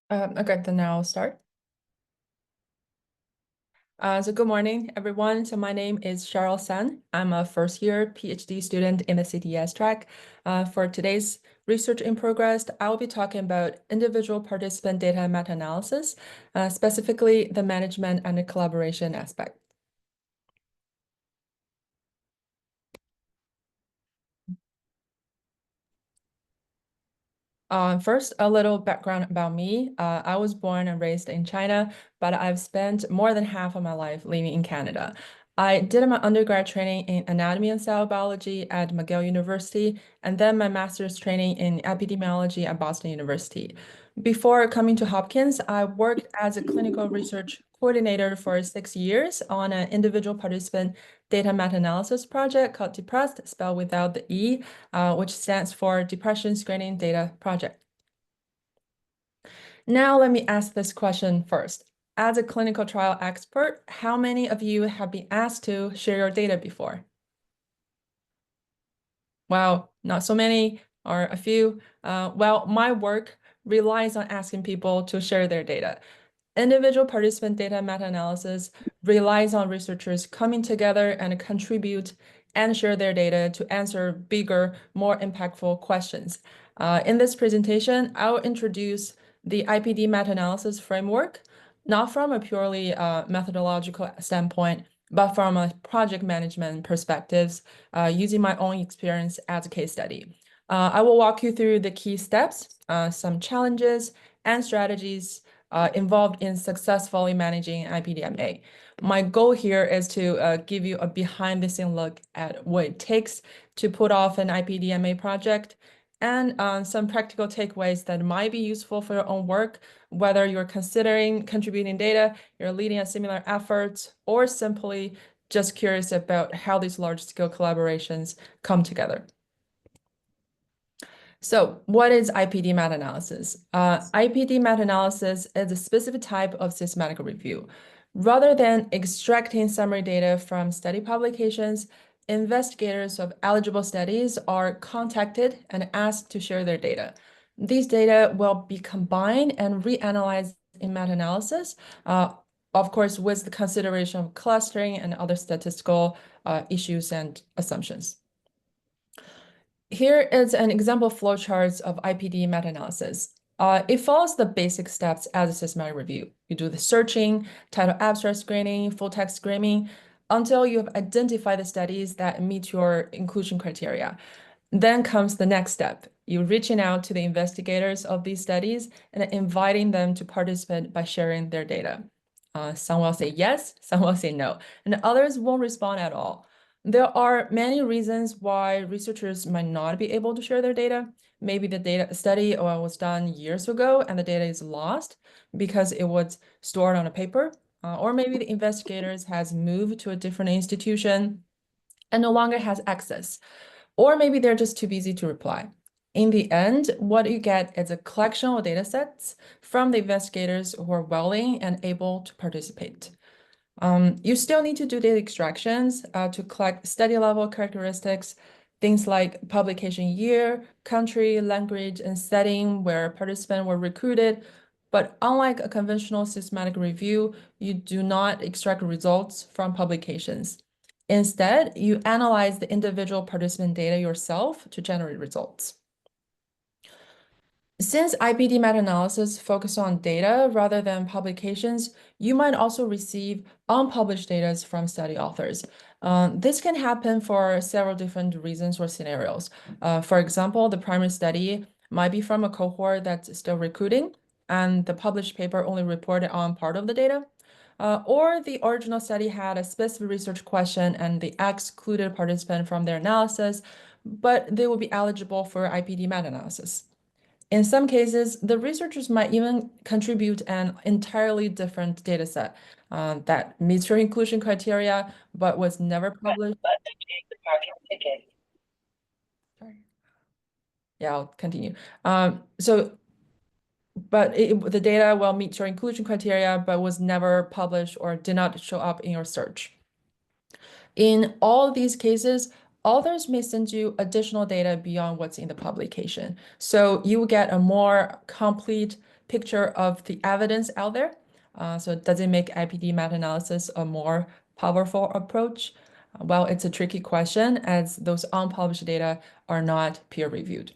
Okay, then I'll start. So good morning, everyone. So my name is Sheryl Sun. I'm a first year PhD student in the CTS track. For today's research in progress, I will be talking about individual participant data meta-analysis, specifically the management and the collaboration aspect. First, a little background about me. I was born and raised in China, but I've spent more than half of my life living in Canada. I did my undergrad training in anatomy and cell biology at McGill University, and then my master's training in epidemiology at Boston University. Before coming to Hopkins, I worked as a clinical research coordinator for 6 years on an individual participant data meta-analysis project called DEPRESSed, spelled without the E, which stands for Depression Screening Data Project. Now, let me ask this question first. As a clinical trial expert, how many of you have been asked to share your data before? Wow, not so many, or a few. Well, my work relies on asking people to share their data. Individual participant data meta-analysis relies on researchers coming together and contribute and share their data to answer bigger, more impactful questions. In this presentation, I'll introduce the IPD meta-analysis framework, not from a purely methodological standpoint, but from a project management perspectives, using my own experience as a case study. I will walk you through the key steps, some challenges, and strategies involved in successfully managing IPDMA. My goal here is to give you a behind-the-scene look at what it takes to put off an IPDMA project and some practical takeaways that might be useful for your own work, whether you're considering contributing data, you're leading a similar effort, or simply just curious about how these large-scale collaborations come together. So what is IPD meta-analysis? IPD meta-analysis is a specific type of systematic review. Rather than extracting summary data from study publications, investigators of eligible studies are contacted and asked to share their data. These data will be combined and reanalyzed in meta-analysis, of course, with the consideration of clustering and other statistical issues and assumptions. Here is an example flowchart of IPD meta-analysis. It follows the basic steps as a systematic review. You do the searching, title abstract screening, full text screening, until you have identified the studies that meet your inclusion criteria. Then comes the next step. You're reaching out to the investigators of these studies and inviting them to participate by sharing their data. Some will say yes, some will say no, and others won't respond at all. There are many reasons why researchers might not be able to share their data. Maybe the data study was done years ago and the data is lost because it was stored on a paper. Or maybe the investigators has moved to a different institution and no longer has access. Or maybe they're just too busy to reply. In the end, what you get is a collection of data sets from the investigators who are willing and able to participate. You still need to do data extractions to collect study level characteristics, things like publication year, country, language, and setting where participants were recruited. But unlike a conventional systematic review, you do not extract results from publications. Instead, you analyze the individual participant data yourself to generate results. Since IPD meta-analysis focus on data rather than publications, you might also receive unpublished data from study authors. This can happen for several different reasons or scenarios. For example, the primary study might be from a cohort that's still recruiting, and the published paper only reported on part of the data. Or the original study had a specific research question and they excluded participant from their analysis, but they will be eligible for IPD meta-analysis. In some cases, the researchers might even contribute an entirely different data set that meets your inclusion criteria, but was never published. Sorry. Yeah, I'll continue. But the data will meet your inclusion criteria, but was never published or did not show up in your search. In all these cases, authors may send you additional data beyond what's in the publication. So you will get a more complete picture of the evidence out there. So does it make IPD meta-analysis a more powerful approach? Well, it's a tricky question as those unpublished data are not peer-reviewed.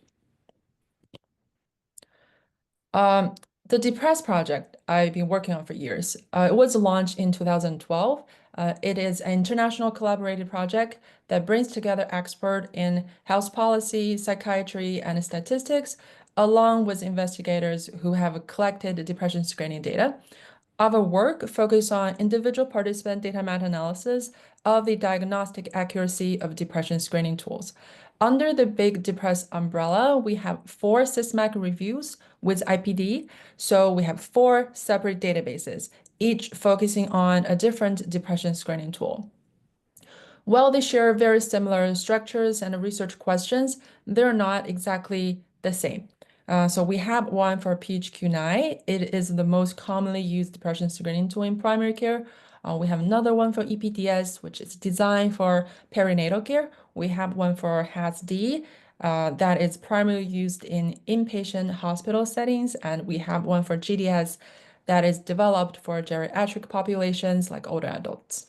Um, the DEPRESS project I've been working on for years. It was launched in 2012. It is an international collaborated project that brings together experts in health policy, psychiatry, and statistics, along with investigators who have collected depression screening data. Our work focused on individual participant data meta-analysis of the diagnostic accuracy of depression screening tools. Under the Big Depress umbrella, we have 4 systematic reviews with IPD. So we have 4 separate databases, each focusing on a different depression screening tool. While they share very similar structures and research questions, they're not exactly the same. So we have one for PHQ-9. It is the most commonly used depression screening tool in primary care. We have another one for EPDS, which is designed for perinatal care. We have one for HAS-D that is primarily used in inpatient hospital settings. And we have one for GDS that is developed for geriatric populations like older adults.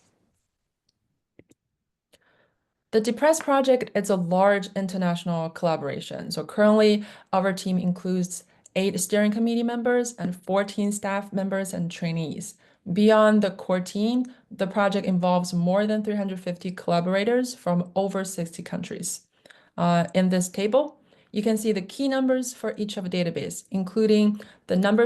The DEPRESS project is a large international collaboration. So currently, our team includes 8 steering committee members and 14 staff members and trainees. Beyond the core team, the project involves more than 350 collaborators from over 60 countries. In this table, you can see the key numbers for each of the database, including the number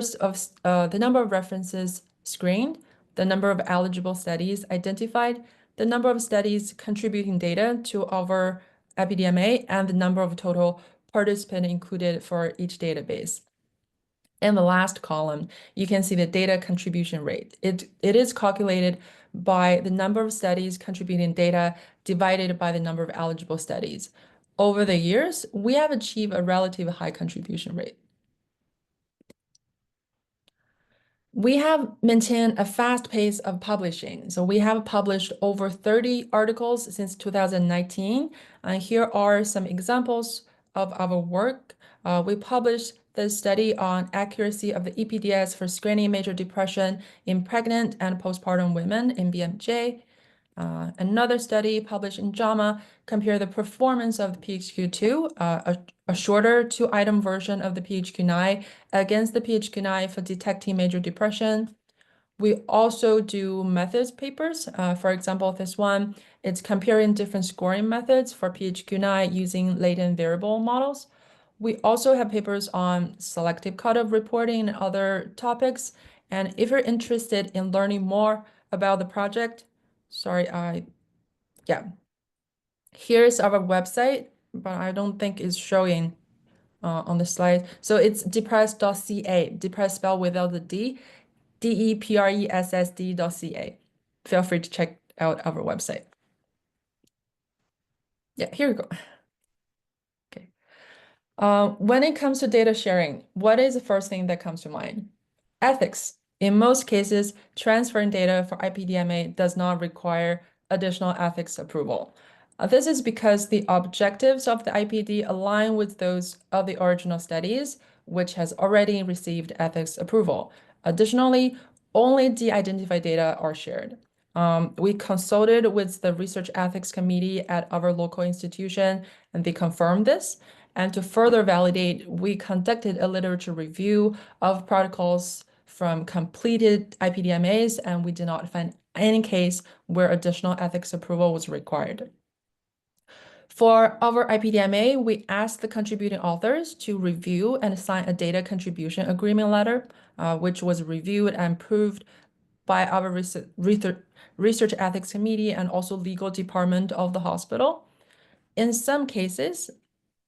of references screened, the number of eligible studies identified, the number of studies contributing data to our epidemic, and the number of total participants included for each database. In the last column, you can see the data contribution rate. It is calculated by the number of studies contributing data divided by the number of eligible studies. Over the years, we have achieved a relatively high contribution rate. We have maintained a fast pace of publishing. So we have published over 30 articles since 2019. And here are some examples of our work. We published the study on accuracy of the EPDS for screening major depression in pregnant and postpartum women in BMJ. Another study published in JAMA compared the performance of the PHQ-2, a shorter 2-item version of the PHQ-9 against the PHQ-9 for detecting major depression. We also do methods papers. For example, this one, it's comparing different scoring methods for PHQ-9 using latent variable models. We also have papers on selective cutoff reporting and other topics. And if you're interested in learning more about the project, yeah. Here's our website, but I don't think it's showing on the slide. So it's depress.ca, depress spelled without the D, DEPRESSD.ca. Feel free to check out our website. Yeah, here we go. Okay. When it comes to data sharing, what is the first thing that comes to mind? Ethics. In most cases, transferring data for IPDMA does not require additional ethics approval. This is because the objectives of the IPD align with those of the original studies, which has already received ethics approval. Additionally, only de-identified data are shared. We consulted with the Research Ethics Committee at our local institution, and they confirmed this. And to further validate, we conducted a literature review of protocols from completed IPDMAs, and we did not find any case where additional ethics approval was required. For our IPDMA, we asked the contributing authors to review and sign a data contribution agreement letter, which was reviewed and approved by our research ethics committee and also legal department of the hospital. In some cases,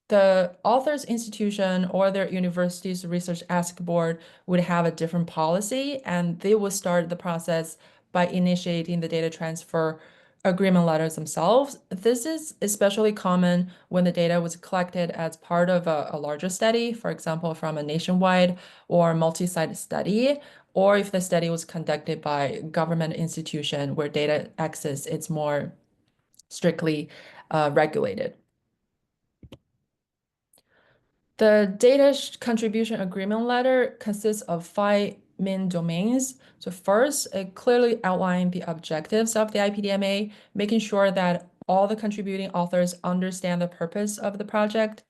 the author's institution or their university's research ethics board would have a different policy, and they will start the process by initiating the data transfer agreement letters themselves. This is especially common when the data was collected as part of a larger study, for example, from a nationwide or multi-site study, or if the study was conducted by government institution where data access is more strictly regulated. The data contribution agreement letter consists of 5 main domains. So first, it clearly outlined the objectives of the IPDMA, making sure that all the contributing authors understand the purpose of the project.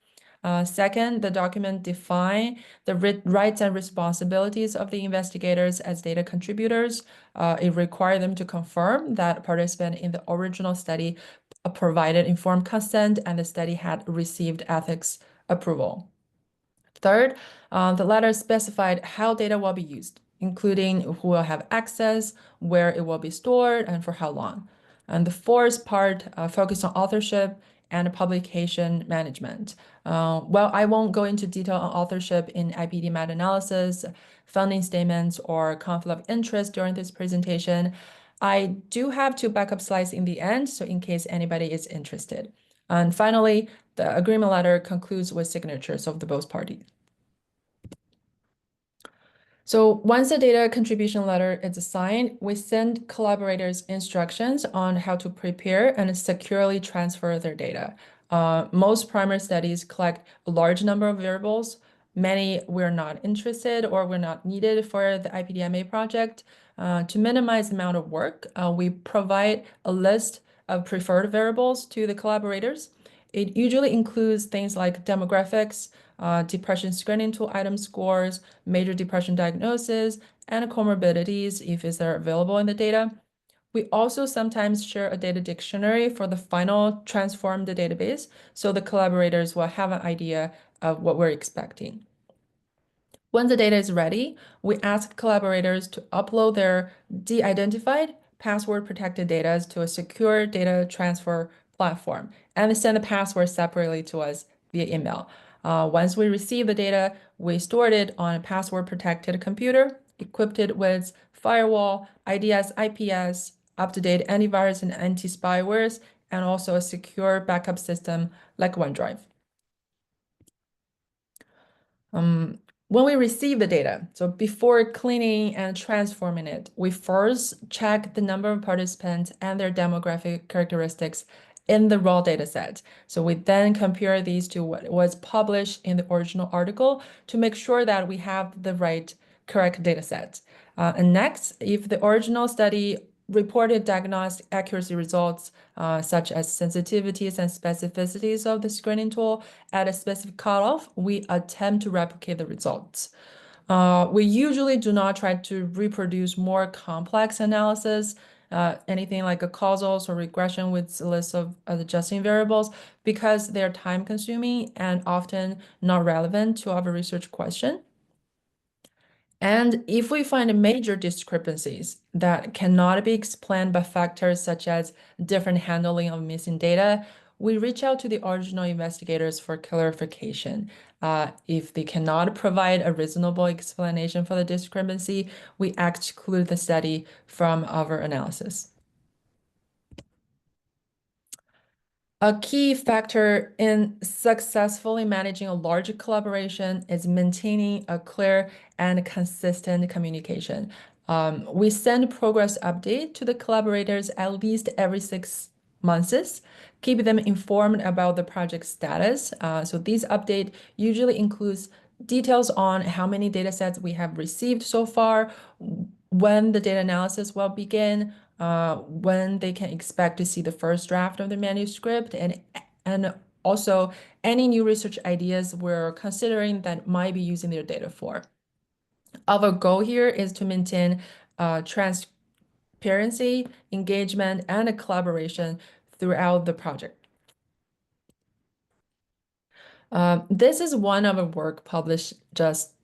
Second, the document define the rights and responsibilities of the investigators as data contributors. It required them to confirm that participants in the original study provided informed consent and the study had received ethics approval. Third, the letter specified how data will be used, including who will have access, where it will be stored, and for how long. And the fourth part focused on authorship and publication management. Well, I won't go into detail on authorship in IPD meta-analysis, funding statements, or conflict of interest during this presentation. I do have two backup slides in the end, so in case anybody is interested. And finally, the agreement letter concludes with signatures of the both parties. So once the data contribution letter is signed, we send collaborators instructions on how to prepare and securely transfer their data. Most primary studies collect a large number of variables. Many we're not interested or we're not needed for the IPDMA project. To minimize the amount of work, we provide a list of preferred variables to the collaborators. It usually includes things like demographics, depression screening tool item scores, major depression diagnosis, and comorbidities if they're available in the data. We also sometimes share a data dictionary for the final transformed database, so the collaborators will have an idea of what we're expecting. Once the data is ready, we ask collaborators to upload their de-identified, password-protected data to a secure data transfer platform and send the password separately to us via email. Once we receive the data, we store it on a password-protected computer, equipped it with firewall, IDS, IPS, up-to-date antivirus and anti-spywares, and also a secure backup system like OneDrive. When we receive the data, so before cleaning and transforming it, we first check the number of participants and their demographic characteristics in the raw data set. So we then compare these to what was published in the original article to make sure that we have the correct data set. And next, if the original study reported diagnostic accuracy results, such as sensitivities and specificities of the screening tool at a specific cutoff, we attempt to replicate the results. We usually do not try to reproduce more complex analysis, anything like a causals or regression with a list of adjusting variables, because they're time consuming and often not relevant to our research question. And if we find major discrepancies that cannot be explained by factors such as different handling of missing data, we reach out to the original investigators for clarification. If they cannot provide a reasonable explanation for the discrepancy, we exclude the study from our analysis. A key factor in successfully managing a large collaboration is maintaining a clear and consistent communication. We send progress update to the collaborators at least every 6 months, keep them informed about the project status. So these update usually includes details on how many data sets we have received so far, when the data analysis will begin, when they can expect to see the first draft of the manuscript, and also any new research ideas we're considering that might be using their data for. Our goal here is to maintain transparency, engagement, and a collaboration throughout the project. This is one of a work published just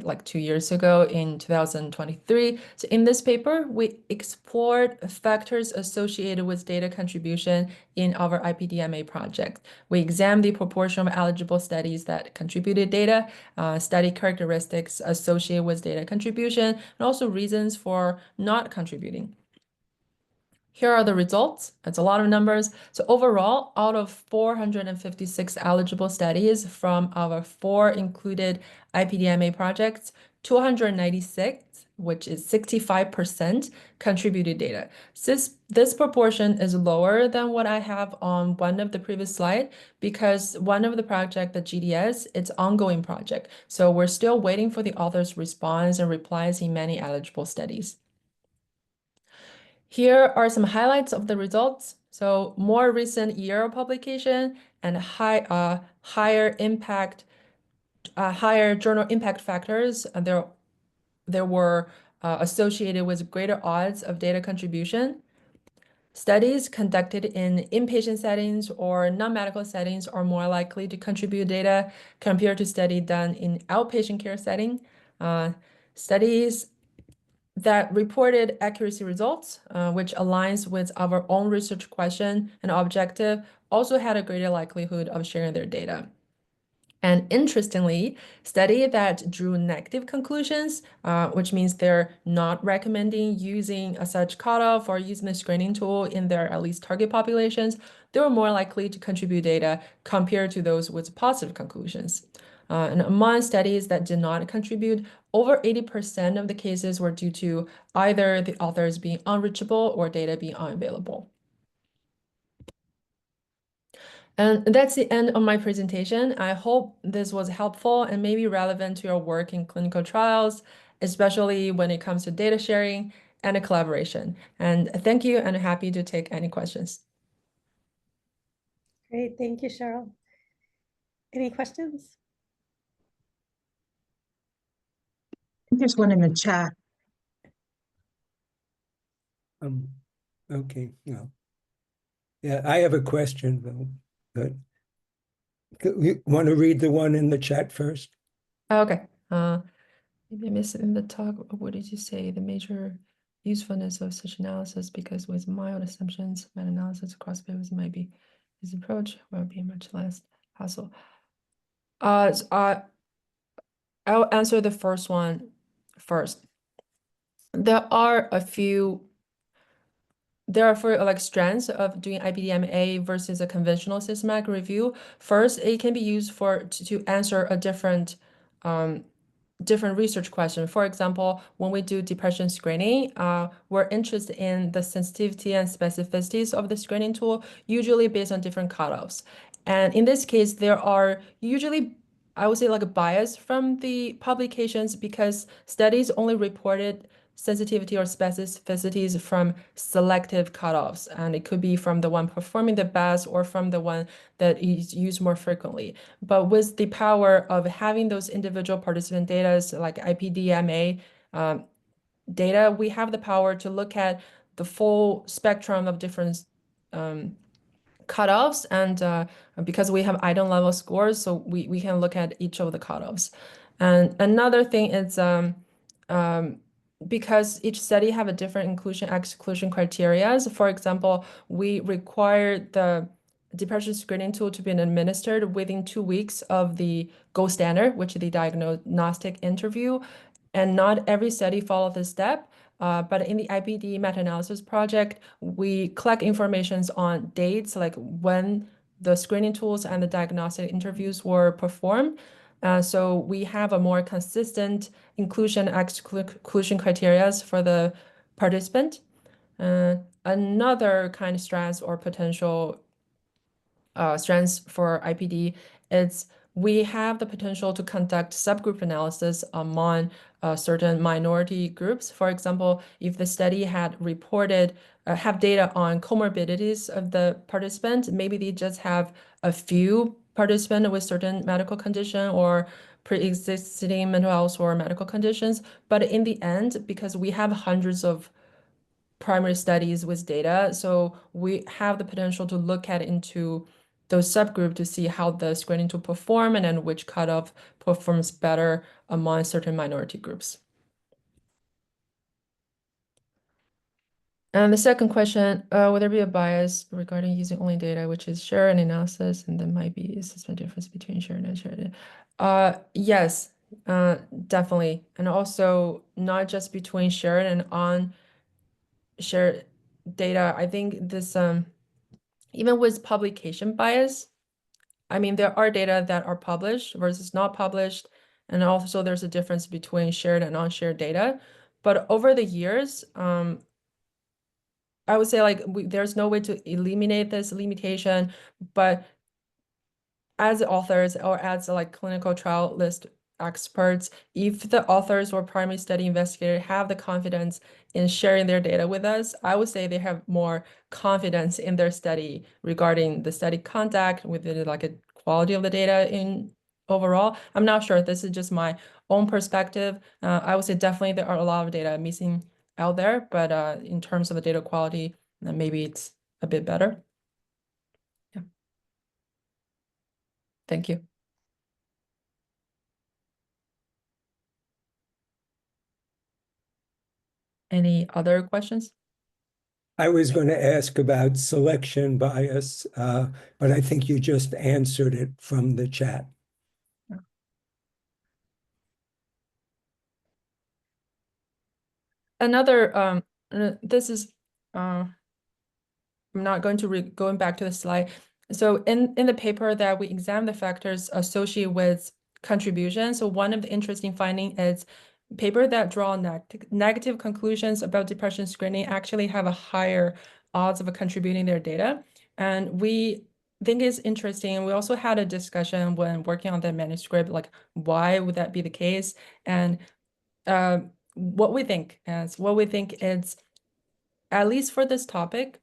like 2 years ago in 2023. So in this paper, we explored factors associated with data contribution in our IPDMA project. We examined the proportion of eligible studies that contributed data, study characteristics associated with data contribution, and also reasons for not contributing. Here are the results. It's a lot of numbers. So overall, out of 456 eligible studies from our 4 included IPDMA projects, 296, which is 65% contributed data. This proportion is lower than what I have on one of the previous slide because one of the project, the GDS, it's ongoing project. So we're still waiting for the author's response and replies in many eligible studies. Here are some highlights of the results. So more recent year publication and higher impact, higher journal impact factors. There were associated with greater odds of data contribution. Studies conducted in inpatient settings or non-medical settings are more likely to contribute data compared to study done in outpatient care setting. Studies that reported accuracy results, which aligns with our own research question and objective, also had a greater likelihood of sharing their data. And interestingly, study that drew negative conclusions, which means they're not recommending using a such cutoff or using the screening tool in their at least target populations, they were more likely to contribute data compared to those with positive conclusions. And among studies that did not contribute, over 80% of the cases were due to either the authors being unreachable or data being unavailable. And that's the end of my presentation. I hope this was helpful and maybe relevant to your work in clinical trials, especially when it comes to data sharing and collaboration. And thank you, and happy to take any questions. Great, thank you, Sheryl. Any questions? There's one in the chat. Okay, no. Yeah, I have a question though, but you want to read the one in the chat first? Okay. Maybe I missed it in the talk. What did you say? The major usefulness of such analysis, because with mild assumptions, meta-analysis across papers might be this approach will be much less hassle. I'll answer the first one first. There are like strengths of doing IPDMA versus a conventional systematic review. First, it can be used to answer a different research question. For example, when we do depression screening, we're interested in the sensitivity and specificities of the screening tool, usually based on different cutoffs. And in this case, there are usually, I would say, like a bias from the publications because studies only reported sensitivity or specificities from selective cutoffs, and it could be from the one performing the best or from the one that is used more frequently. But with the power of having those individual participant data, like IPDMA data, we have the power to look at the full spectrum of different cutoffs, and because we have item level scores, so we can look at each of the cutoffs. And another thing is because each study have a different inclusion/exclusion criteria. So for example, we require the depression screening tool to be administered within 2 weeks of the gold standard, which is the diagnostic interview. And not every study follow this step. But in the IPD meta-analysis project, we collect informations on dates, like when the screening tools and the diagnostic interviews were performed. So we have a more consistent inclusion/exclusion criteria for the participant. Another kind of strength or potential strengths for IPD is we have the potential to conduct subgroup analysis among certain minority groups. For example, if the study had reported, have data on comorbidities of the participant, maybe they just have a few participants with certain medical condition or pre-existing mental health or medical conditions. But in the end, because we have hundreds of primary studies with data, so we have the potential to look at into those subgroups to see how the screening tool perform and then which cutoff performs better among certain minority groups. And the second question, would there be a bias regarding using only data, which is shared analysis, and there might be a systemic difference between shared and shared? Yes, definitely. And also not just between shared and on-shared data. I think this, even with publication bias, I mean, there are data that are published versus not published, And also there's a difference between shared and unshared data. But over the years, I would say like there's no way to eliminate this limitation, but as authors or as like clinical trial list experts, if the authors or primary study investigator have the confidence in sharing their data with us, I would say they have more confidence in their study regarding the study conduct with the like a quality of the data in overall. I'm not sure. This is just my own perspective. I would say definitely there are a lot of data missing out there, but in terms of the data quality, maybe it's a bit better. Yeah. Thank you. Any other questions? I was going to ask about selection bias, but I think you just answered it from the chat. Another, this is, I'm not going to going back to the slide. So in the paper that we examined the factors associated with contribution. So one of the interesting findings is paper that draw negative conclusions about depression screening actually have a higher odds of contributing their data. And we think it's interesting. We also had a discussion when working on the manuscript, like why would that be the case? And what we think is, at least for this topic,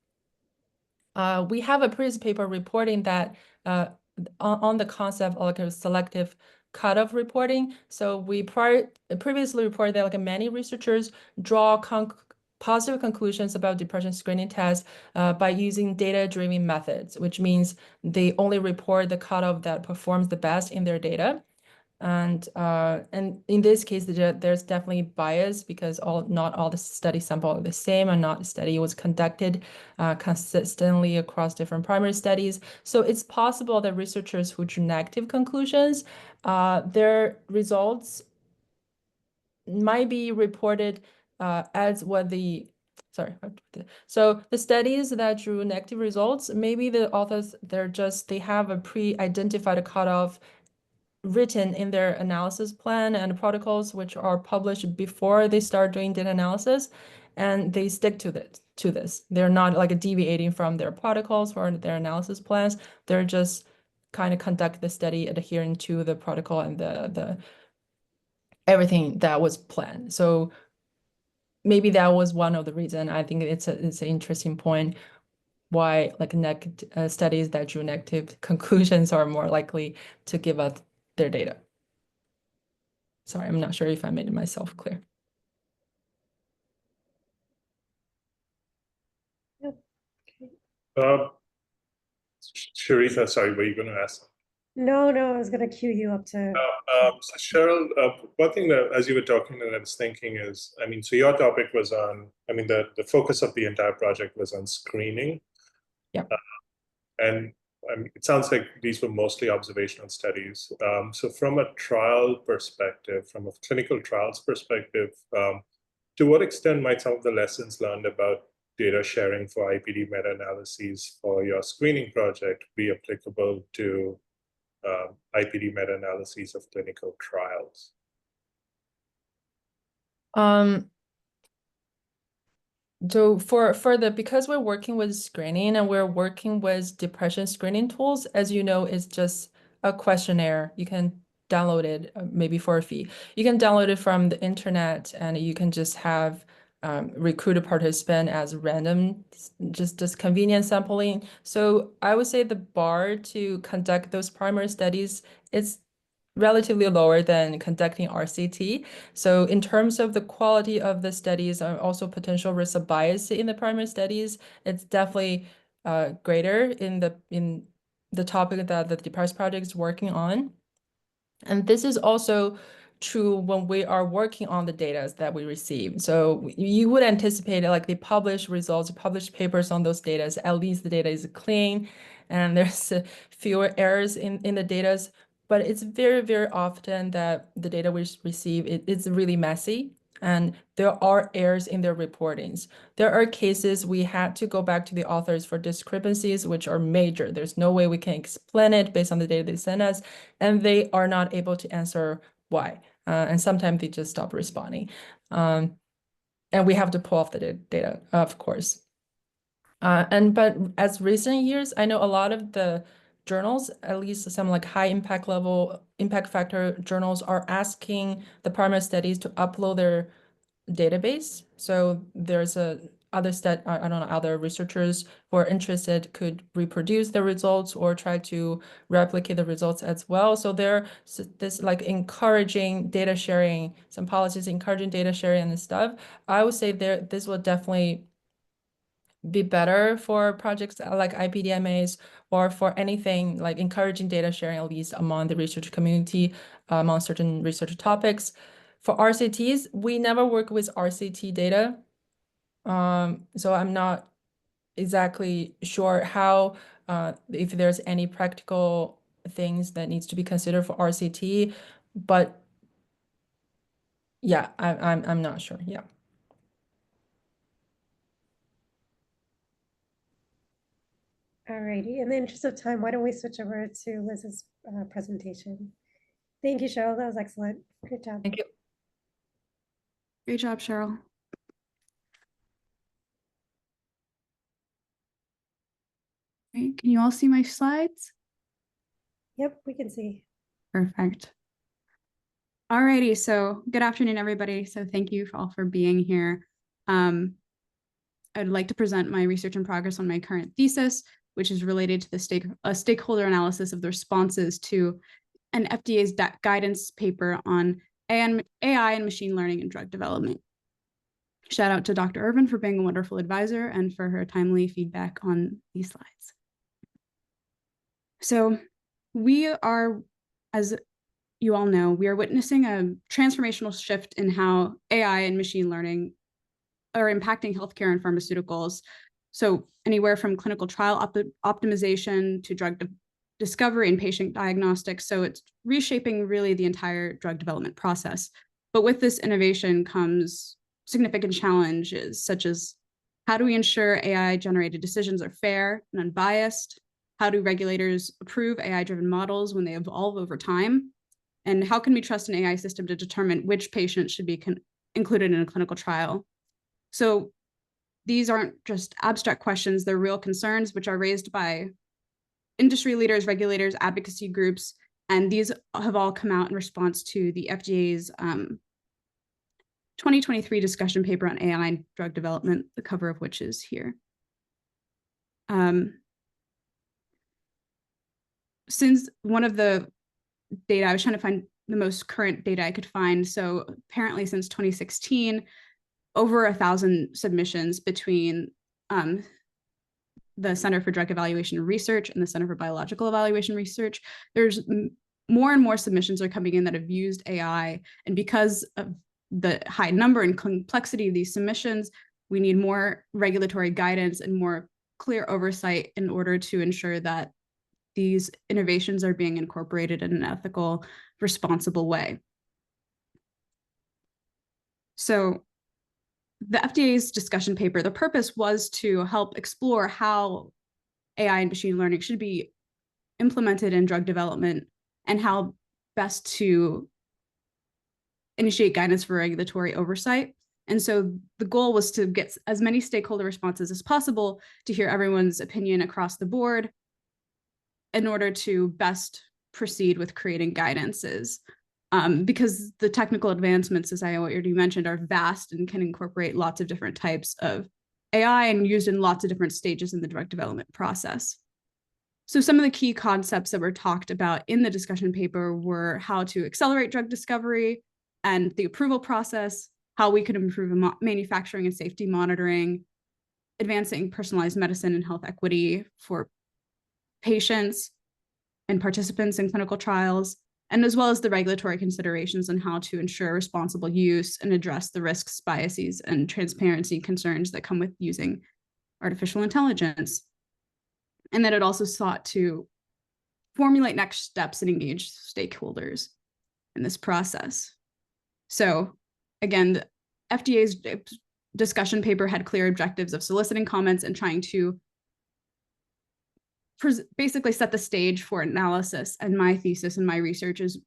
we have a previous paper reporting that on the concept of like a selective cutoff reporting. So we previously reported that like many researchers draw positive conclusions about depression screening tests by using data-driven methods, which means they only report the cutoff that performs the best in their data. And in this case, there's definitely bias because not all the study sample are the same, and not the study was conducted consistently across different primary studies. So it's possible that researchers who drew negative conclusions, their results might be reported as what the so the studies that drew negative results, maybe the authors they have a pre-identified cutoff written in their analysis plan and protocols, which are published before they start doing data analysis, and they stick to this. They're not like deviating from their protocols or their analysis plans. They're just kind of conduct the study adhering to the protocol and the everything that was planned. So maybe that was one of the reasons. I think it's an interesting point why like studies that drew negative conclusions are more likely to give us their data. Sorry, I'm not sure if I made myself clear. Sharitha, sorry, were you going to ask? No, I was going to cue you up to. So Cheryl, one thing that as you were talking that I was thinking is, I mean, so your topic was on, I mean, the focus of the entire project was on screening. Yeah. And it sounds like these were mostly observational studies. So from a trial perspective, from a clinical trials perspective, to what extent might some of the lessons learned about data sharing for IPD meta-analyses for your screening project be applicable to IPD meta-analyses of clinical trials? So because we're working with screening and we're working with depression screening tools, as you know, it's just a questionnaire. You can download it maybe for a fee. You can download it from the internet, and you can just have recruit a participant as random, just convenient sampling. So I would say the bar to conduct those primary studies is relatively lower than conducting RCT. So in terms of the quality of the studies and also potential risk of bias in the primary studies, it's definitely greater in the topic that the depressed project is working on. And this is also true when we are working on the data that we receive. So you would anticipate like they publish results, publish papers on those data. At least the data is clean and there's fewer errors in the data. But it's very, very often that the data we receive it's really messy, and there are errors in their reportings. There are cases we had to go back to the authors for discrepancies, which are major. There's no way we can explain it based on the data they sent us, and they are not able to answer why. And sometimes they just stop responding. And we have to pull off the data, of course. But as recent years, I know a lot of the journals, at least some like high impact factor journals, are asking the primary studies to upload their database. So there's other researchers who are interested could reproduce the results or try to replicate the results as well. So this like encouraging data sharing, some policies encouraging data sharing and stuff. I would say this will definitely be better for projects like IPDMAs or for anything like encouraging data sharing, at least among the research community, among certain research topics. For RCTs, we never work with RCT data. So I'm not exactly sure how, if there's any practical things that needs to be considered for RCT, but yeah, I'm not sure. Yeah. Alrighty, in the interest of time, why don't we switch over to Liz's presentation? Thank you, Cheryl. That was excellent. Good job. Thank you. Great job, Cheryl. Great. Can you all see my slides? Yep, we can see. Perfect. Alrighty, so good afternoon, everybody. So thank you all for being here. I'd like to present my research in progress on my current thesis, which is related to the stakeholder analysis of the responses to an FDA's guidance paper on AI and machine learning in drug development. Shout out to Dr. Irvin for being a wonderful advisor and for her timely feedback on these slides. So we are, as you all know, we are witnessing a transformational shift in how AI and machine learning are impacting healthcare and pharmaceuticals. So anywhere from clinical trial optimization to drug discovery and patient diagnostics. So it's reshaping really the entire drug development process. But with this innovation comes significant challenges, such as how do we ensure AI-generated decisions are fair and unbiased? How do regulators approve AI-driven models when they evolve over time? And how can we trust an AI system to determine which patients should be included in a clinical trial? So these aren't just abstract questions, they're real concerns which are raised by industry leaders, regulators, advocacy groups, and these have all come out in response to the FDA's 2023 discussion paper on AI and drug development, the cover of which is here. Since one of the data, I was trying to find the most current data I could find. So apparently since 2016, over 1,000 submissions between the Center for Drug Evaluation and Research and the Center for Biological Evaluation Research. There's more and more submissions are coming in that have used AI. And because of the high number and complexity of these submissions, we need more regulatory guidance and more clear oversight in order to ensure that these innovations are being incorporated in an ethical, responsible way. So the FDA's discussion paper, the purpose was to help explore how AI and machine learning should be implemented in drug development and how best to initiate guidance for regulatory oversight. And so the goal was to get as many stakeholder responses as possible to hear everyone's opinion across the board in order to best proceed with creating guidances. Because the technical advancements, as I already mentioned, are vast and can incorporate lots of different types of AI and used in lots of different stages in the drug development process. So some of the key concepts that were talked about in the discussion paper were how to accelerate drug discovery and the approval process, how we could improve manufacturing and safety monitoring, advancing personalized medicine and health equity for patients and participants in clinical trials, and as well as the regulatory considerations on how to ensure responsible use and address the risks, biases, and transparency concerns that come with using artificial intelligence. And then it also sought to formulate next steps and engage stakeholders in this process. So again, the FDA's discussion paper had clear objectives of soliciting comments and trying to basically set the stage for analysis. And my thesis and my research is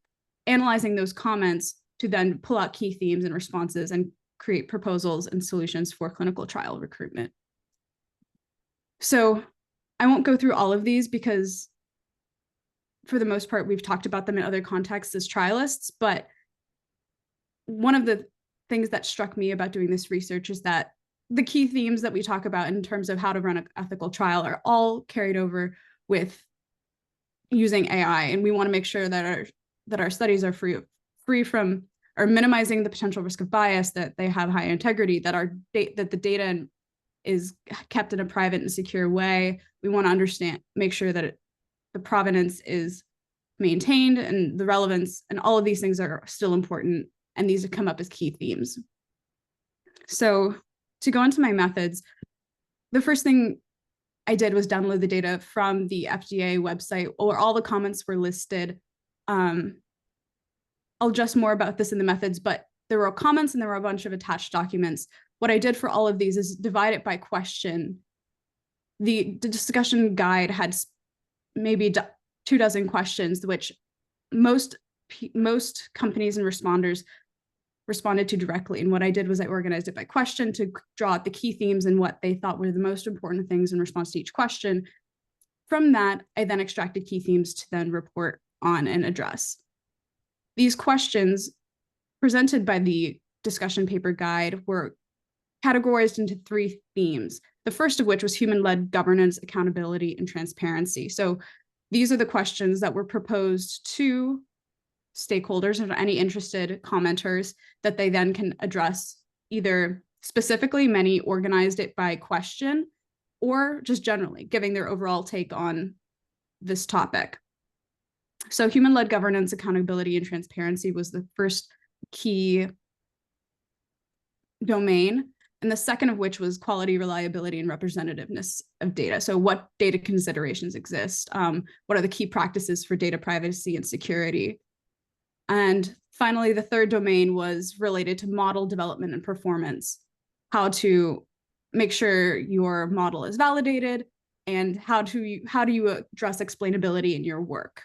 analyzing those comments to then pull out key themes and responses and create proposals and solutions for clinical trial recruitment. So I won't go through all of these because for the most part, we've talked about them in other contexts as trialists, but one of the things that struck me about doing this research is that the key themes that we talk about in terms of how to run an ethical trial are all carried over with using AI. And we want to make sure that our studies are free from or minimizing the potential risk of bias, that they have high integrity, that that the data is kept in a private and secure way. We want to make sure that the provenance is maintained and the relevance, and all of these things are still important. And these have come up as key themes. So to go into my methods, the first thing I did was download the data from the FDA website where all the comments were listed. I'll address more about this in the methods, but there were comments and there were a bunch of attached documents. What I did for all of these is divide it by question. The discussion guide had maybe 24 questions, which most companies and responders responded to directly. And what I did was I organized it by question to draw out the key themes and what they thought were the most important things in response to each question. From that, I then extracted key themes to then report on and address. These questions presented by the discussion paper guide were categorized into 3 themes. The first of which was human-led governance, accountability, and transparency. So these are the questions that were proposed to stakeholders or any interested commenters that they then can address, either specifically, many organized it by question, or just generally giving their overall take on this topic. So human-led governance, accountability, and transparency was the first key domain. And the second of which was quality, reliability, and representativeness of data. So what data considerations exist? What are the key practices for data privacy and security? And finally, the third domain was related to model development and performance, how to make sure your model is validated, and how do you address explainability in your work.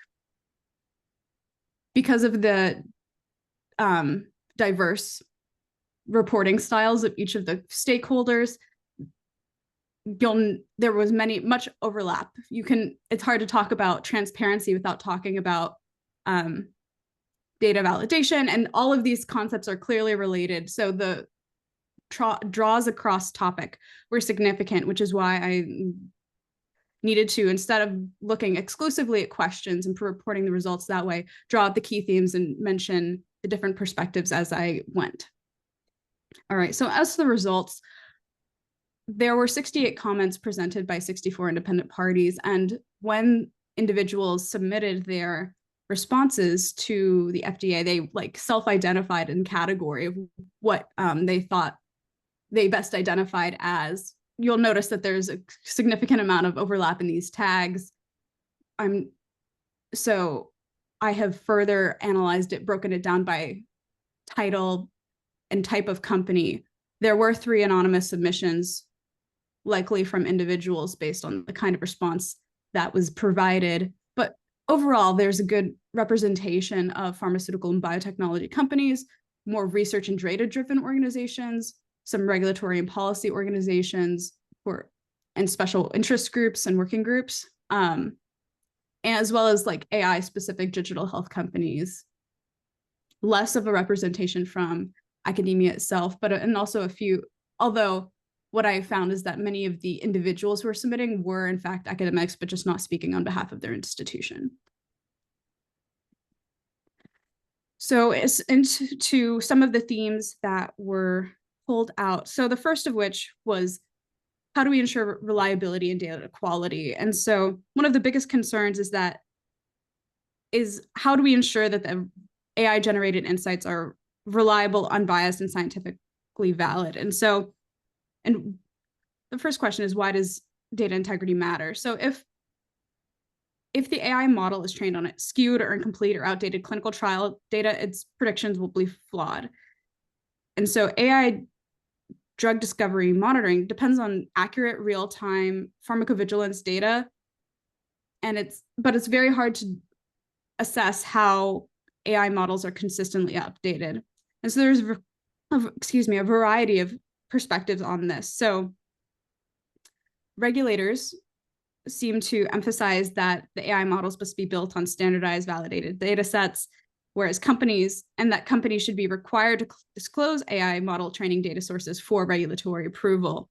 Because of the diverse reporting styles of each of the stakeholders, there was much overlap. It's hard to talk about transparency without talking about data validation, and all of these concepts are clearly related. So the draws across topic were significant, which is why I needed to, instead of looking exclusively at questions and reporting the results that way, draw out the key themes and mention the different perspectives as I went. All right, so as to the results, there were 68 comments presented by 64 independent parties. And when individuals submitted their responses to the FDA, they self-identified in category of what they thought they best identified as. You'll notice that there's a significant amount of overlap in these tags. So I have further analyzed it, broken it down by title and type of company. There were 3 anonymous submissions, likely from individuals based on the kind of response that was provided. But overall, there's a good representation of pharmaceutical and biotechnology companies, more research and data-driven organizations, some regulatory and policy organizations, and special interest groups and working groups, as well as AI-specific digital health companies. Less of a representation from academia itself, and also a few, although what I found is that many of the individuals who are submitting were in fact academics, but just not speaking on behalf of their institution. So into some of the themes that were pulled out. So the first of which was, how do we ensure reliability and data quality? And so one of the biggest concerns is how do we ensure that the AI generated insights are reliable, unbiased, and scientifically valid? And the first question is, why does data integrity matter? So if the AI model is trained on it skewed or incomplete or outdated clinical trial data, its predictions will be flawed. And so AI drug discovery monitoring depends on accurate real-time pharmacovigilance data. But it's very hard to assess how AI models are consistently updated. And so there's, a variety of perspectives on this. So regulators seem to emphasize that the AI models must be built on standardized, validated data sets, whereas companies should be required to disclose AI model training data sources for regulatory approval.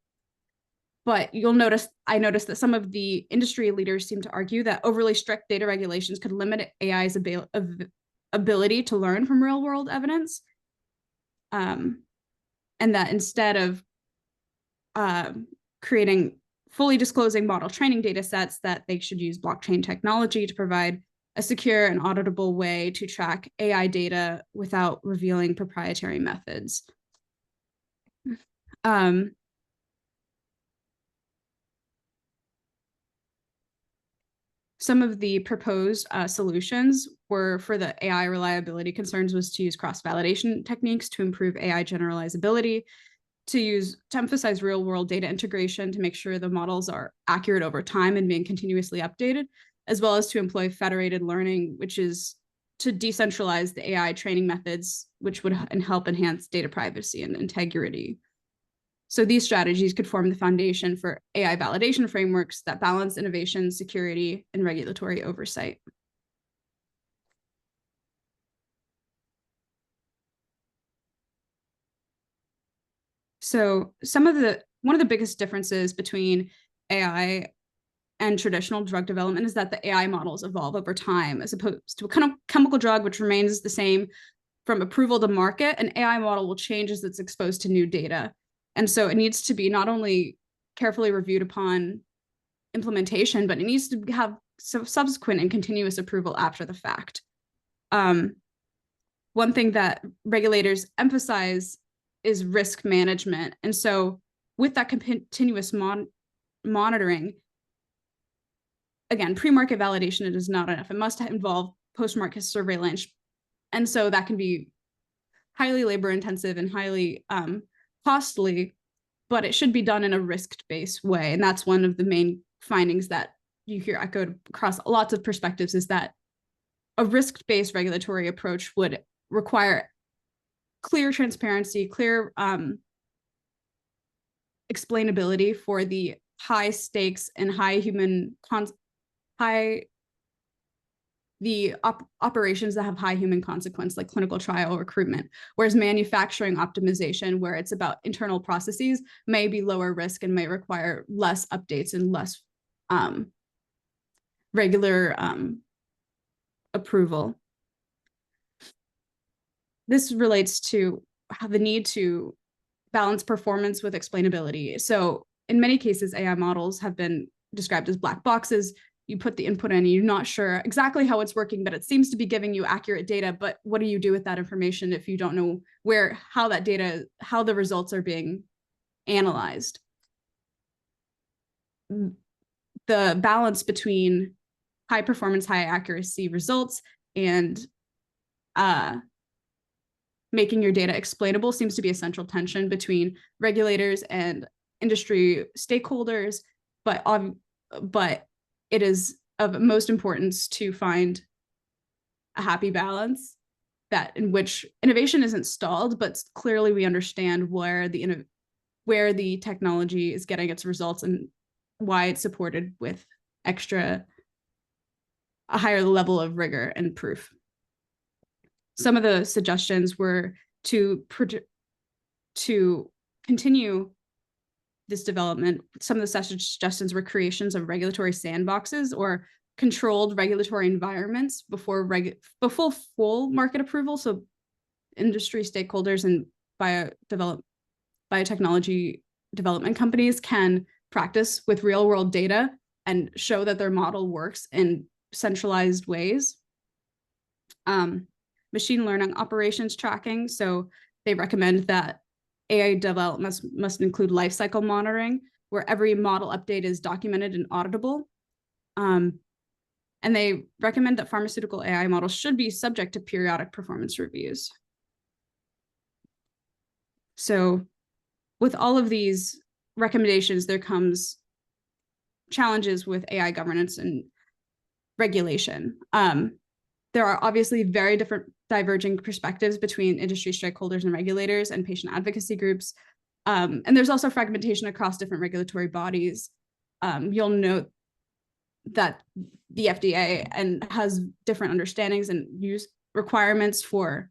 But I noticed that some of the industry leaders seem to argue that overly strict data regulations could limit AI's ability to learn from real world evidence. And that instead of creating fully disclosing model training data sets, that they should use blockchain technology to provide a secure and auditable way to track AI data without revealing proprietary methods. Some of the proposed solutions were for the AI reliability concerns was to use cross-validation techniques to improve AI generalizability, to emphasize real-world data integration to make sure the models are accurate over time and being continuously updated, as well as to employ federated learning, which is to decentralize the AI training methods, which would help enhance data privacy and integrity. So these strategies could form the foundation for AI validation frameworks that balance innovation, security, and regulatory oversight. So one of the biggest differences between AI and traditional drug development is that the AI models evolve over time, as opposed to a kind of chemical drug, which remains the same from approval to market. An AI model will change as it's exposed to new data. And so it needs to be not only carefully reviewed upon implementation, but it needs to have subsequent and continuous approval after the fact. One thing that regulators emphasize is risk management. And so with that continuous monitoring, again, pre-market validation is not enough. It must involve post-market surveillance. And so that can be highly labor intensive and highly costly, but it should be done in a risk-based way. And that's one of the main findings that you hear echoed across lots of perspectives, is that a risk-based regulatory approach would require clear transparency, clear explainability for the high stakes and operations that have high human consequence, like clinical trial recruitment, whereas manufacturing optimization, where it's about internal processes, may be lower risk and may require less updates and less regular approval. This relates to how the need to balance performance with explainability. So in many cases, AI models have been described as black boxes. You put the input in and you're not sure exactly how it's working, but it seems to be giving you accurate data. But what do you do with that information if you don't know how the results are being analyzed? The balance between high performance, high accuracy results and making your data explainable seems to be a central tension between regulators and industry stakeholders, but it is of most importance to find a happy balance in which innovation isn't stalled, but clearly we understand where the technology is getting its results and why it's supported with a higher level of rigor and proof. Some of the suggestions were to continue this development. Some of the suggestions were creations of regulatory sandboxes or controlled regulatory environments before full market approval. So industry stakeholders and biotechnology development companies can practice with real world data and show that their model works in centralized ways. Machine learning operations tracking. So they recommend that AI development must include lifecycle monitoring, where every model update is documented and auditable. And they recommend that pharmaceutical AI models should be subject to periodic performance reviews. So with all of these recommendations, there comes challenges with AI governance and regulation. there are obviously very different diverging perspectives between industry stakeholders and regulators and patient advocacy groups. And there's also fragmentation across different regulatory bodies. You'll note that the FDA has different understandings and use requirements for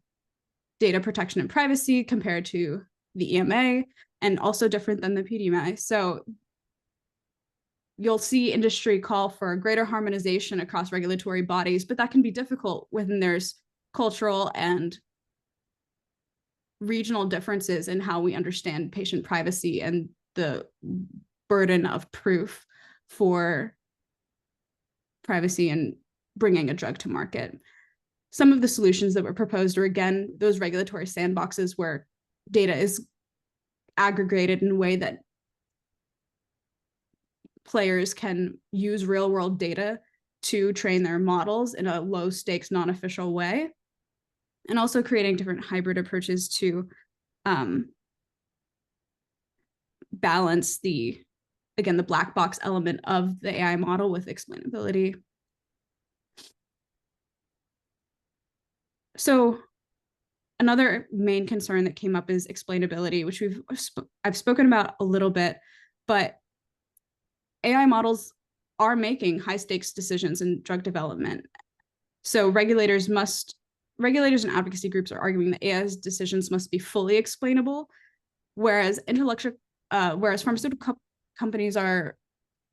data protection and privacy compared to the EMA, and also different than the PDMA. So you'll see industry call for greater harmonization across regulatory bodies, but that can be difficult when there's cultural and regional differences in how we understand patient privacy and the burden of proof for privacy and bringing a drug to market. Some of the solutions that were proposed are, again, those regulatory sandboxes where data is aggregated in a way that players can use real-world data to train their models in a low-stakes, non-official way, and also creating different hybrid approaches to balance the black box element of the AI model with explainability. So another main concern that came up is explainability, which I've spoken about a little bit, but AI models are making high stakes decisions in drug development. So regulators and advocacy groups are arguing that AI's decisions must be fully explainable, whereas pharmaceutical companies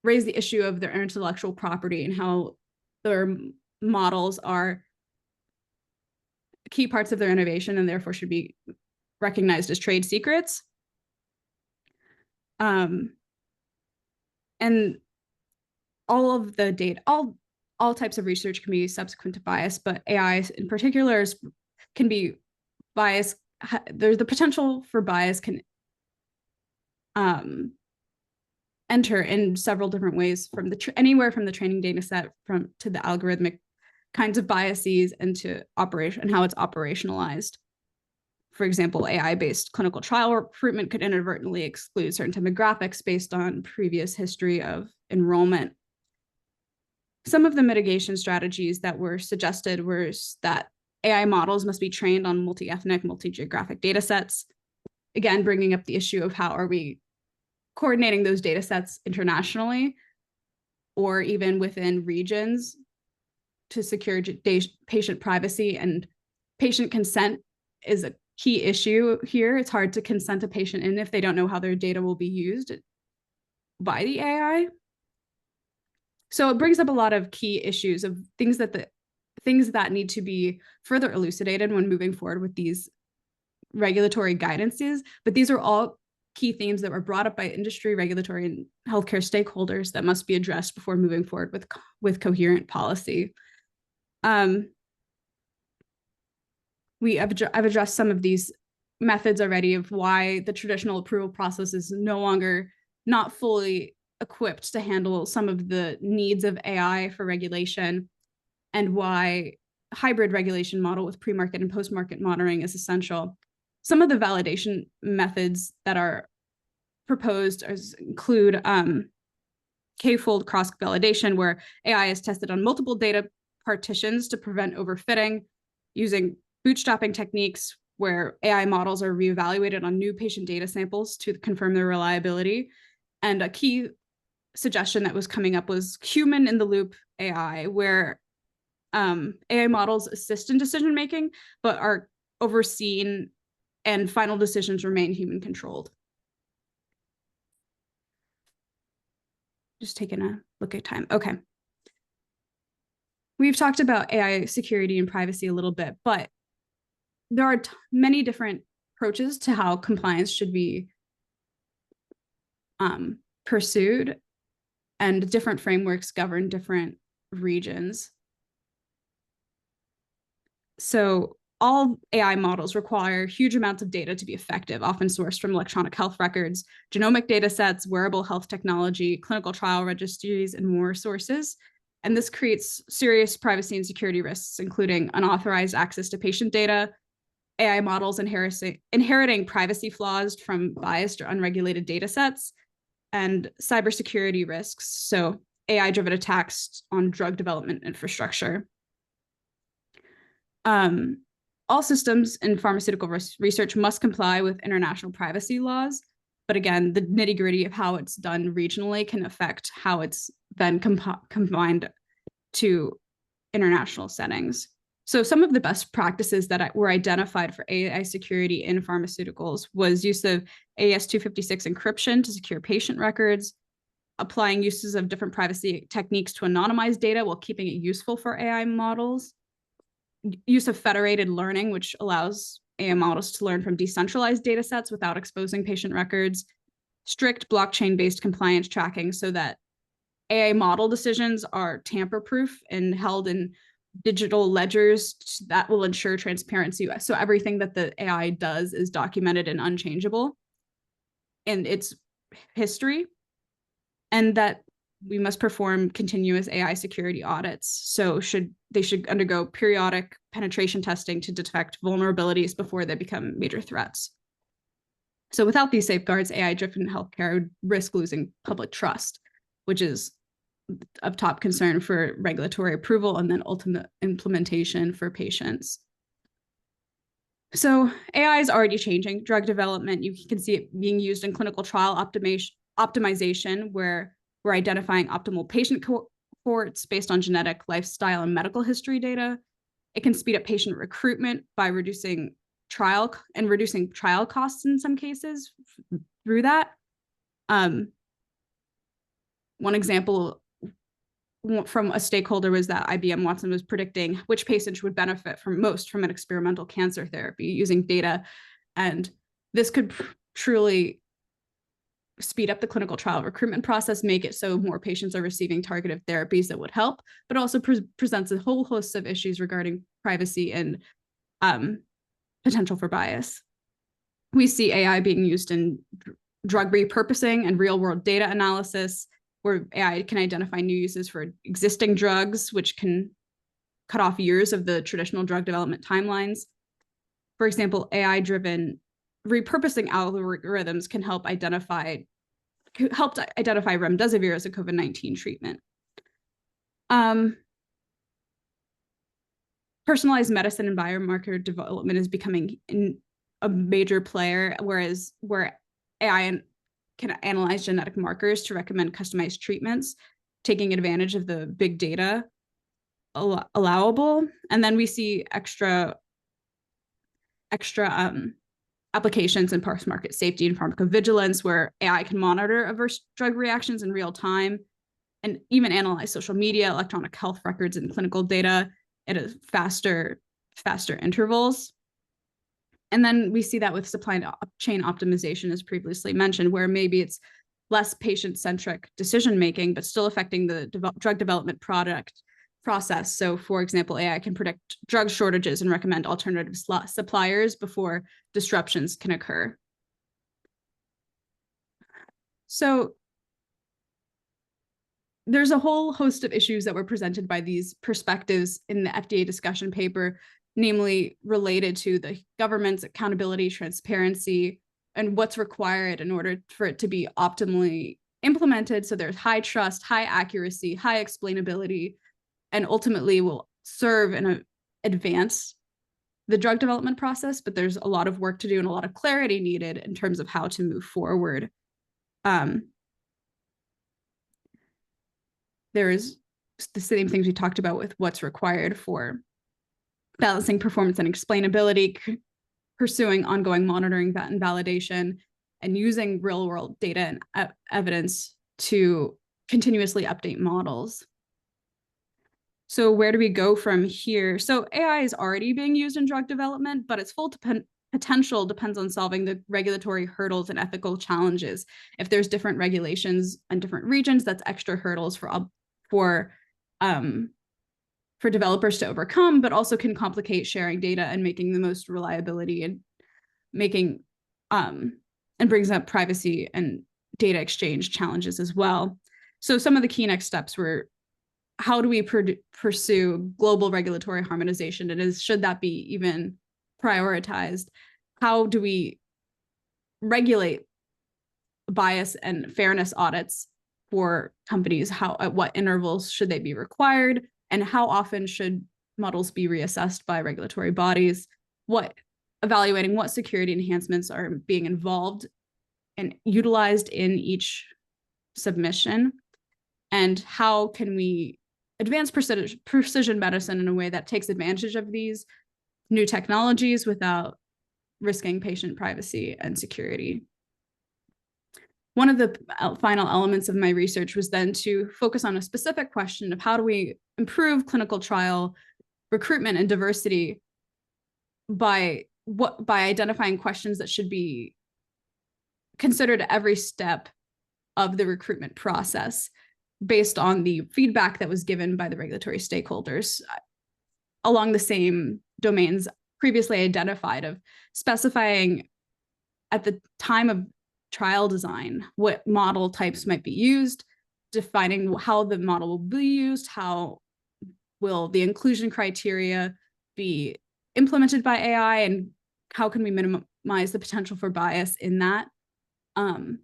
raise the issue of their intellectual property and how their models are key parts of their innovation and therefore should be recognized as trade secrets. And all of the data, all types of research can be subsequent to bias, but AI in particular can be biased. There's the potential for bias can enter in several different ways, from anywhere from the training data set to the algorithmic kinds of biases and to operation and how it's operationalized. For example, AI-based clinical trial recruitment could inadvertently exclude certain demographics based on previous history of enrollment. Some of the mitigation strategies that were suggested were that AI models must be trained on multi-ethnic, multi-geographic data sets. Again, bringing up the issue of how are we coordinating those data sets internationally or even within regions to secure patient privacy, and patient consent is a key issue here. It's hard to consent a patient in if they don't know how their data will be used by the AI. So it brings up a lot of key issues of things that need to be further elucidated when moving forward with these regulatory guidances. But these are all key themes that were brought up by industry, regulatory, and healthcare stakeholders that must be addressed before moving forward with coherent policy. I've addressed some of these methods already of why the traditional approval process is not fully equipped to handle some of the needs of AI for regulation, and why hybrid regulation model with pre-market and post-market monitoring is essential. Some of the validation methods that are proposed include K-fold cross-validation, where AI is tested on multiple data partitions to prevent overfitting, using bootstrapping techniques where AI models are reevaluated on new patient data samples to confirm their reliability. And a key suggestion that was coming up was human in the loop AI, where AI models assist in decision-making, but are overseen and final decisions remain human controlled. Just taking a look at time. Okay. We've talked about AI security and privacy a little bit, but there are many different approaches to how compliance should be pursued, and different frameworks govern different regions. So all AI models require huge amounts of data to be effective, often sourced from electronic health records, genomic data sets, wearable health technology, clinical trial registries, and more sources. And this creates serious privacy and security risks, including unauthorized access to patient data, AI models inheriting privacy flaws from biased or unregulated data sets, and cybersecurity risks, so AI-driven attacks on drug development infrastructure. All systems in pharmaceutical research must comply with international privacy laws. But again, the nitty-gritty of how it's done regionally can affect how it's then combined to international settings. So some of the best practices that were identified for AI security in pharmaceuticals was use of AES-256 encryption to secure patient records, applying uses of different privacy techniques to anonymize data while keeping it useful for AI models, use of federated learning, which allows AI models to learn from decentralized data sets without exposing patient records, strict blockchain-based compliance tracking so that AI model decisions are tamper-proof and held in digital ledgers that will ensure transparency. So everything that the AI does is documented and unchangeable in its history, and that we must perform continuous AI security audits. So they should undergo periodic penetration testing to detect vulnerabilities before they become major threats. So without these safeguards, AI-driven healthcare would risk losing public trust, which is of top concern for regulatory approval and then ultimate implementation for patients. So AI is already changing drug development. You can see it being used in clinical trial optimization, where we're identifying optimal patient cohorts based on genetic, lifestyle, and medical history data. It can speed up patient recruitment by reducing trial costs in some cases through that. One example from a stakeholder was that IBM Watson was predicting which patients would benefit most from an experimental cancer therapy using data. And this could truly speed up the clinical trial recruitment process, make it so more patients are receiving targeted therapies that would help, but also presents a whole host of issues regarding privacy and potential for bias. We see AI being used in drug repurposing and real-world data analysis, where AI can identify new uses for existing drugs, which can cut off years of the traditional drug development timelines. For example, AI-driven repurposing algorithms can help identify remdesivir as a COVID-19 treatment. Personalized medicine and biomarker development is becoming a major player, where AI can analyze genetic markers to recommend customized treatments, taking advantage of the big data allowable. And then we see extra applications in post-market safety and pharmacovigilance, where AI can monitor adverse drug reactions in real time and even analyze social media, electronic health records, and clinical data at a faster intervals. And then we see that with supply chain optimization, as previously mentioned, where maybe it's less patient-centric decision-making, but still affecting the drug development process. So for example, AI can predict drug shortages and recommend alternative suppliers before disruptions can occur. So there's a whole host of issues that were presented by these perspectives in the FDA discussion paper, namely related to the government's accountability, transparency, and what's required in order for it to be optimally implemented. So there's high trust, high accuracy, high explainability, and ultimately will serve and advance the drug development process. But there's a lot of work to do and a lot of clarity needed in terms of how to move forward. There is the same things we talked about with what's required for balancing performance and explainability, pursuing ongoing monitoring and validation, and using real-world data and evidence to continuously update models. So where do we go from here? So AI is already being used in drug development, but its full potential depends on solving the regulatory hurdles and ethical challenges. If there's different regulations in different regions, that's extra hurdles for developers to overcome, but also can complicate sharing data and making the most reliability and making and brings up privacy and data exchange challenges as well. So some of the key next steps were, how do we pursue global regulatory harmonization? And should that be even prioritized? How do we regulate bias and fairness audits for companies? At what intervals should they be required? And how often should models be reassessed by regulatory bodies, evaluating what security enhancements are being involved and utilized in each submission, and how can we advance precision medicine in a way that takes advantage of these new technologies without risking patient privacy and security. One of the final elements of my research was then to focus on a specific question of how do we improve clinical trial recruitment and diversity by identifying questions that should be considered at every step of the recruitment process based on the feedback that was given by the regulatory stakeholders along the same domains previously identified, of specifying at the time of trial design what model types might be used, defining how the model will be used, how will the inclusion criteria be implemented by AI, and how can we minimize the potential for bias in that, and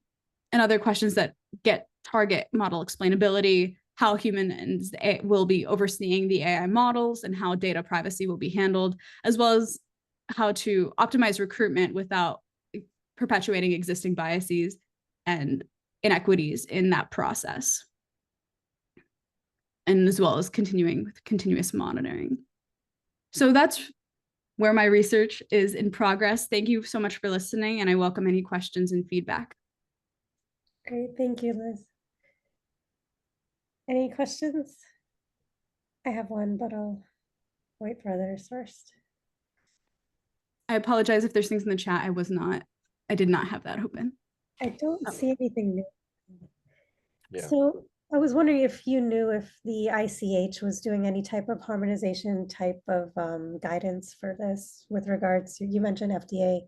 other questions that target model explainability, how humans will be overseeing the AI models, and how data privacy will be handled, as well as how to optimize recruitment without perpetuating existing biases and inequities in that process, and as well as continuing with continuous monitoring. So that's where my research is in progress. Thank you so much for listening, and I welcome any questions and feedback. Great, thank you, Liz. Any questions? I have one, but I'll wait for others first. I apologize if there's things in the chat I did not have that open. I don't see anything new. Yeah. So I was wondering if you knew if the ICH was doing any type of harmonization type of guidance for this with regards to, you mentioned FDA,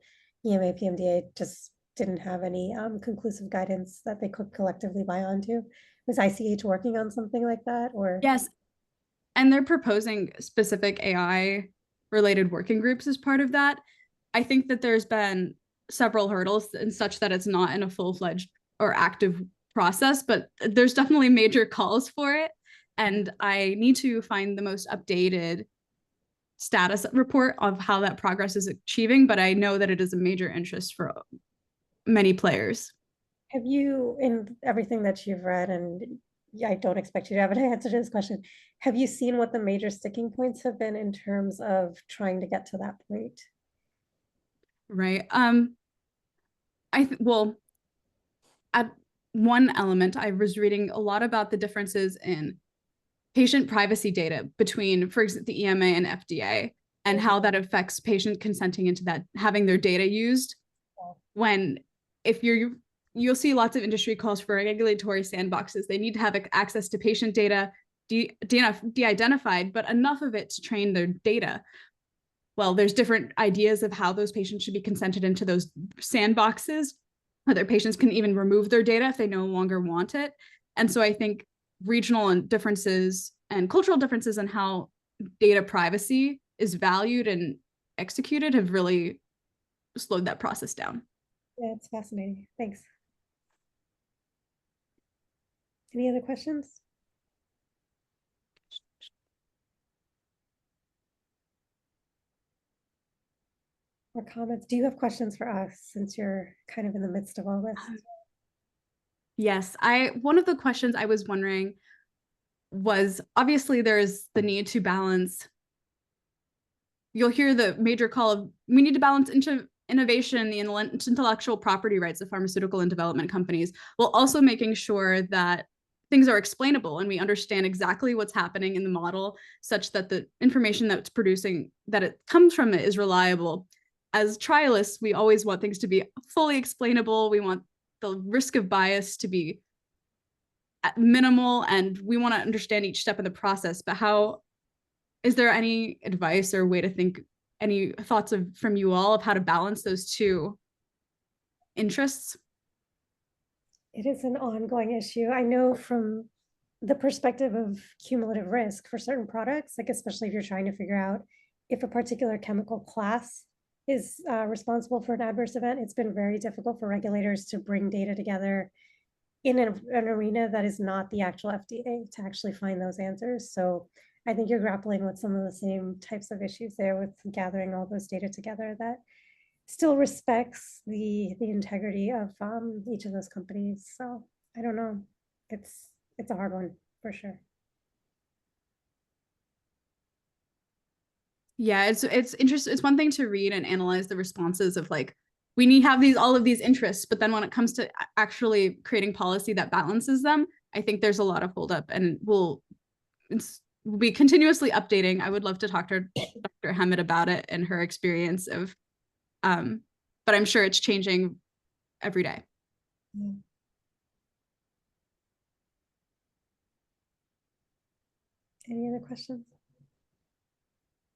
EMA, PMDA just didn't have any conclusive guidance that they could collectively buy onto. Was ICH working on something like that, or? Yes, and they're proposing specific AI related working groups as part of that. I think that there's been several hurdles and such that it's not in a full-fledged or active process, but there's definitely major calls for it. And I need to find the most updated status report of how that progress is achieving, but I know that it is a major interest for many players. Have you, in everything that you've read, and I don't expect you to have an answer to this question, have you seen what the major sticking points have been in terms of trying to get to that point? Right. Well, at one element, I was reading a lot about the differences in patient privacy data between, for example, the EMA and FDA, and how that affects patient consenting into that, having their data used. When, if you'll see lots of industry calls for regulatory sandboxes. They need to have access to patient data, de-identified, but enough of it to train their data. Well, there's different ideas of how those patients should be consented into those sandboxes, whether patients can even remove their data if they no longer want it. And so I think regional and differences and cultural differences in how data privacy is valued and executed have really slowed that process down. Yeah, it's fascinating. Thanks. Any other questions? Or comments? Do you have questions for us since you're kind of in the midst of all this? Yes, one of the questions I was wondering was, obviously there's the need to balance. You'll hear the major call of, we need to balance innovation, the intellectual property rights of pharmaceutical and development companies, while also making sure that things are explainable and we understand exactly what's happening in the model, such that the information that's producing, that it comes from it, is reliable. As trialists, we always want things to be fully explainable. We want the risk of bias to be minimal, and we want to understand each step of the process. But is there any advice or way to think, any thoughts from you all of how to balance those two interests? It is an ongoing issue. I know from the perspective of cumulative risk for certain products, like especially if you're trying to figure out if a particular chemical class is responsible for an adverse event, it's been very difficult for regulators to bring data together in an arena that is not the actual FDA to actually find those answers. So I think you're grappling with some of the same types of issues there with gathering all those data together that still respects the integrity of each of those companies. So I don't know. It's a hard one for sure. Yeah, it's interesting. It's one thing to read and analyze the responses of like, we need have all of these interests, but then when it comes to actually creating policy that balances them, I think there's a lot of holdup, and we'll be continuously updating. I would love to talk to Dr. Hammett about it and her experience of, but I'm sure it's changing every day. Yeah. Any other questions?